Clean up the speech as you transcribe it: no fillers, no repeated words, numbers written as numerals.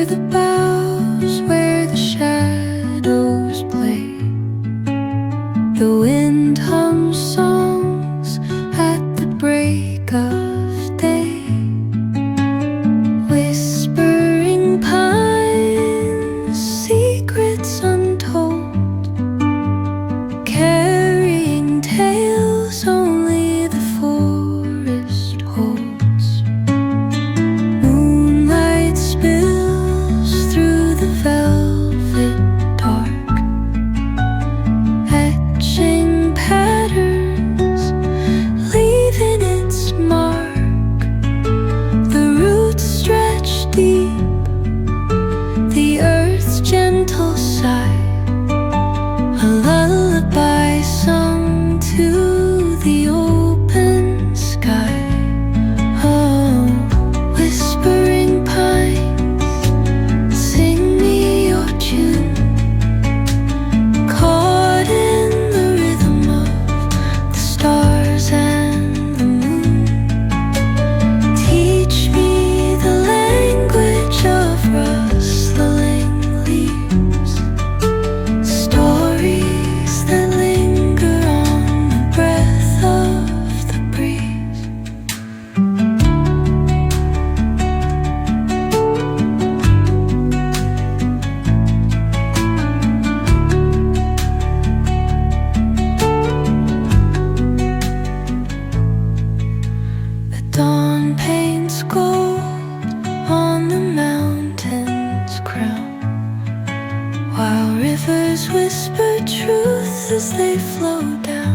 under the boughs where the shadows play. The wind hums songs at the break of day. Whispering pines, secrets untold, carrying tales only the forest holds. Moonlight spills through the velvet dark, etching patterns, leaving its mark. The roots stretch deep, the earth's gentle sigh, a lullaby sung to the open sky. Oh, whispering pines, sing me your tune, caught in the rhythm of the stars and the moon. Teach me the language of rustling leaves, stories that linger on the breath of the breeze. The dawn paints gold on the mountain's crown, while rivers whisper truth as they flow down.